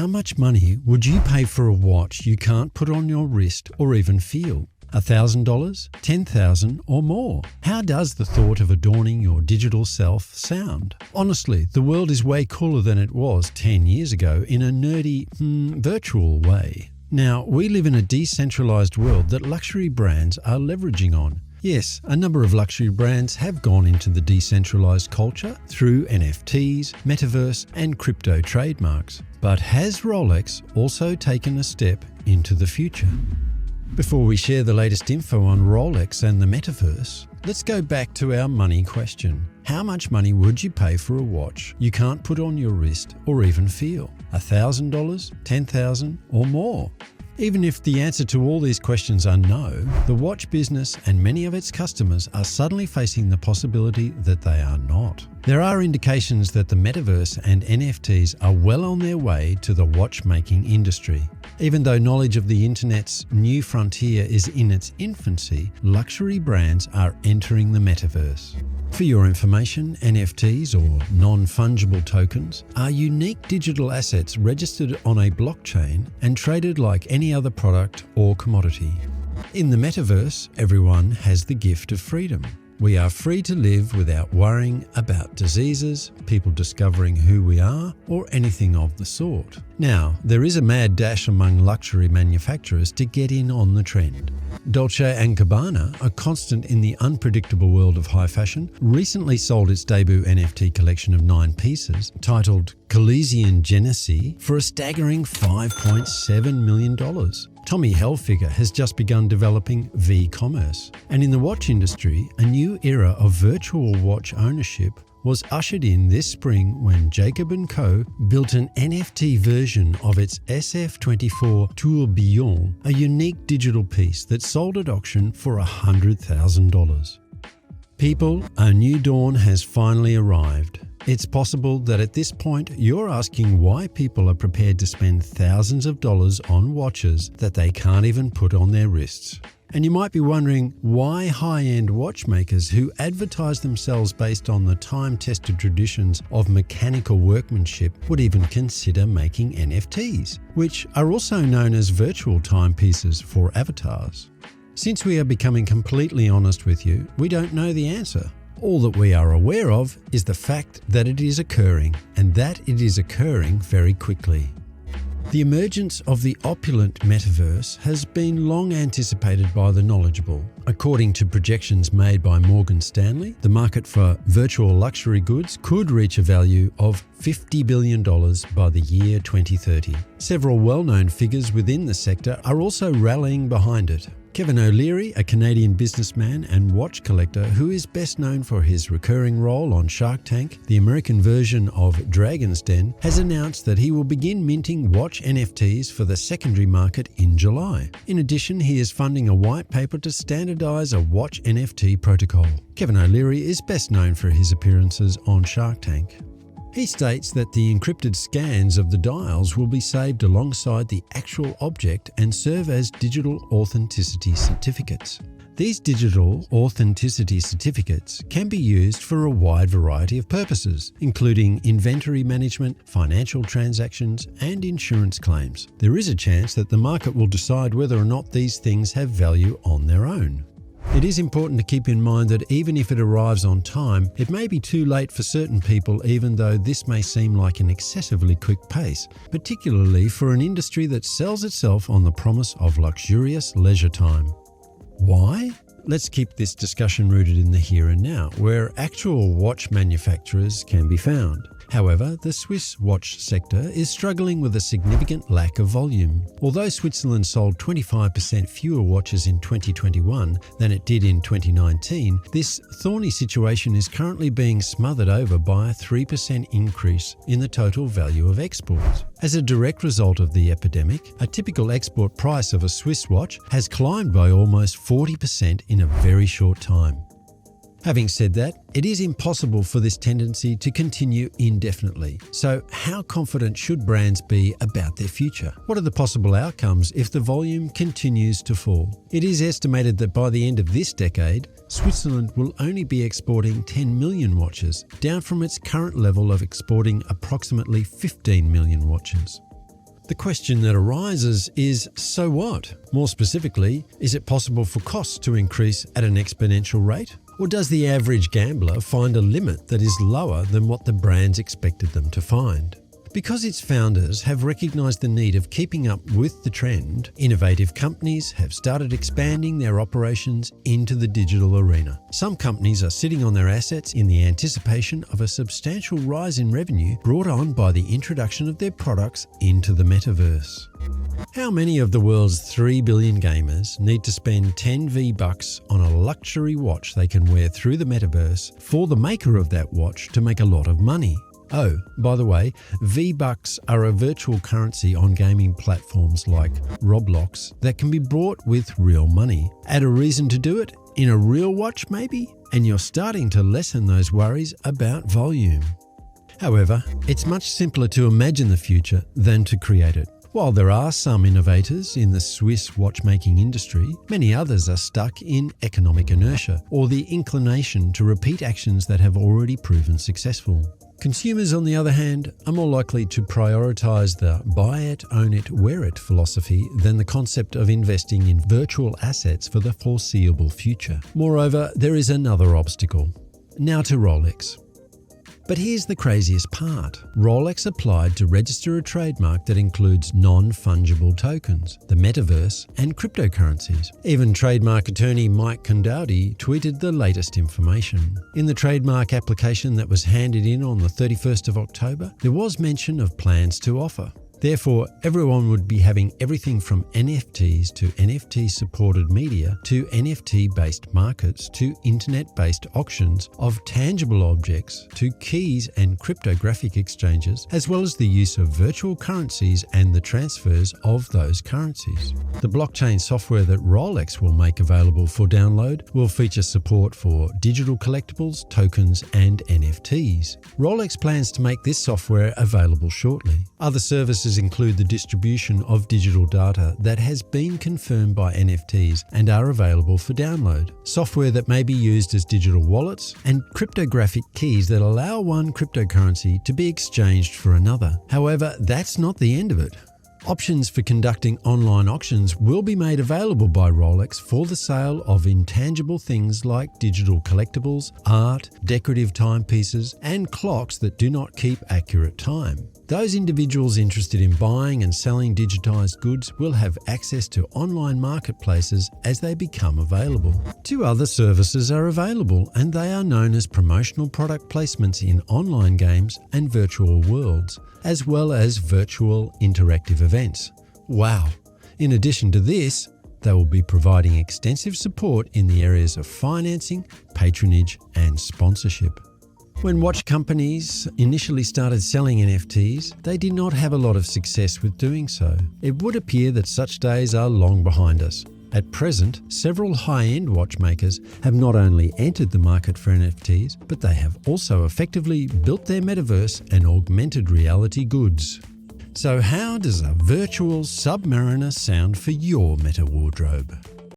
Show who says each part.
Speaker 1: How much money would you pay for a watch you can't put on your wrist or even feel? $1,000, $10,000 or more? How does the thought of adorning your digital self sound? Honestly, the world is way cooler than it was 10 years ago in a nerdy, virtual way. Now, we live in a decentralized world that luxury brands are leveraging on. Yes, a number of luxury brands have gone into the decentralized culture through NFTs, Metaverse, and crypto trademarks. But has Rolex also taken a step into the future? Before we share the latest info on Rolex and the Metaverse, let's go back to our money question. How much money would you pay for a watch you can't put on your wrist or even feel? $1,000, $10,000 or more? Even if the answer to all these questions are no, the watch business and many of its customers are suddenly facing the possibility that they are not. There are indications that the Metaverse and NFTs are well on their way to the watchmaking industry. Even though knowledge of the internet's new frontier is in its infancy, luxury brands are entering the Metaverse. For your information, NFTs, or non-fungible tokens, are unique digital assets registered on a blockchain and traded like any other product or commodity. In the Metaverse, everyone has the gift of freedom. We are free to live without worrying about diseases, people discovering who we are, or anything of the sort. Now, there is a mad dash among luxury manufacturers to get in on the trend. Dolce & Gabbana, a constant in the unpredictable world of high fashion, recently sold its debut NFT collection of 9 pieces, titled Colisean Genesee, for a staggering $5.7 million. Tommy Hilfiger has just begun developing V-commerce. And in the watch industry, a new era of virtual watch ownership was ushered in this spring when Jacob & Co. built an NFT version of its SF24 Tourbillon, a unique digital piece that sold at auction for $100,000. People, a new dawn has finally arrived. It's possible that at this point you're asking why people are prepared to spend thousands of dollars on watches that they can't even put on their wrists. And you might be wondering why high-end watchmakers who advertise themselves based on the time-tested traditions of mechanical workmanship would even consider making NFTs, which are also known as virtual timepieces for avatars. Since we are becoming completely honest with you, we don't know the answer. All that we are aware of is the fact that it is occurring, and that it is occurring very quickly. The emergence of the opulent Metaverse has been long anticipated by the knowledgeable. According to projections made by Morgan Stanley, the market for virtual luxury goods could reach a value of $50 billion by the year 2030. Several well-known figures within the sector are also rallying behind it. Kevin O'Leary, a Canadian businessman and watch collector who is best known for his recurring role on Shark Tank, the American version of Dragon's Den, has announced that he will begin minting watch NFTs for the secondary market in July. In addition, he is funding a white paper to standardize a watch NFT protocol. Kevin O'Leary is best known for his appearances on Shark Tank. He states that the encrypted scans of the dials will be saved alongside the actual object and serve as digital authenticity certificates. These digital authenticity certificates can be used for a wide variety of purposes, including inventory management, financial transactions, and insurance claims. There is a chance that the market will decide whether or not these things have value on their own. It is important to keep in mind that even if it arrives on time, it may be too late for certain people, even though this may seem like an excessively quick pace, particularly for an industry that sells itself on the promise of luxurious leisure time. Why? Let's keep this discussion rooted in the here and now, where actual watch manufacturers can be found. However, the Swiss watch sector is struggling with a significant lack of volume. Although Switzerland sold 25% fewer watches in 2021 than it did in 2019, this thorny situation is currently being smothered over by a 3% increase in the total value of exports. As a direct result of the epidemic, a typical export price of a Swiss watch has climbed by almost 40% in a very short time. Having said that, it is impossible for this tendency to continue indefinitely. So how confident should brands be about their future? What are the possible outcomes if the volume continues to fall? It is estimated that by the end of this decade, Switzerland will only be exporting 10 million watches, down from its current level of exporting approximately 15 million watches. The question that arises is, so what? More specifically, is it possible for costs to increase at an exponential rate? Or does the average gambler find a limit that is lower than what the brands expected them to find? Because its founders have recognized the need of keeping up with the trend, innovative companies have started expanding their operations into the digital arena. Some companies are sitting on their assets in the anticipation of a substantial rise in revenue brought on by the introduction of their products into the Metaverse. How many of the world's 3 billion gamers need to spend 10 V-Bucks on a luxury watch they can wear through the Metaverse for the maker of that watch to make a lot of money? Oh, by the way, V-Bucks are a virtual currency on gaming platforms like Roblox that can be bought with real money. Add a reason to do it in a real watch maybe, and you're starting to lessen those worries about volume. However, it's much simpler to imagine the future than to create it. While there are some innovators in the Swiss watchmaking industry, many others are stuck in economic inertia or the inclination to repeat actions that have already proven successful. Consumers, on the other hand, are more likely to prioritize the buy it, own it, wear it philosophy than the concept of investing in virtual assets for the foreseeable future. Moreover, there is another obstacle. Now to Rolex. But here's the craziest part. Rolex applied to register a trademark that includes non-fungible tokens, the Metaverse, and cryptocurrencies. Even trademark attorney Mike Condowdy tweeted the latest information. In the trademark application that was handed in on the 31st of October, there was mention of plans to offer. Therefore, everyone would be having everything from NFTs to NFT-supported media to NFT-based markets to internet-based auctions of tangible objects to keys and cryptographic exchanges, as well as the use of virtual currencies and the transfers of those currencies. The blockchain software that Rolex will make available for download will feature support for digital collectibles, tokens, and NFTs. Rolex plans to make this software available shortly. Other services include the distribution of digital data that has been confirmed by NFTs and are available for download, software that may be used as digital wallets, and cryptographic keys that allow one cryptocurrency to be exchanged for another. However, that's not the end of it. Options for conducting online auctions will be made available by Rolex for the sale of intangible things like digital collectibles, art, decorative timepieces, and clocks that do not keep accurate time. Those individuals interested in buying and selling digitized goods will have access to online marketplaces as they become available. 2 other services are available, and they are known as promotional product placements in online games and virtual worlds, as well as virtual interactive events. Wow! In addition to this, they will be providing extensive support in the areas of financing, patronage, and sponsorship. When watch companies initially started selling NFTs, they did not have a lot of success with doing so. It would appear that such days are long behind us. At present, several high-end watchmakers have not only entered the market for NFTs, but they have also effectively built their metaverse and augmented reality goods. So how does a virtual submariner sound for your meta wardrobe?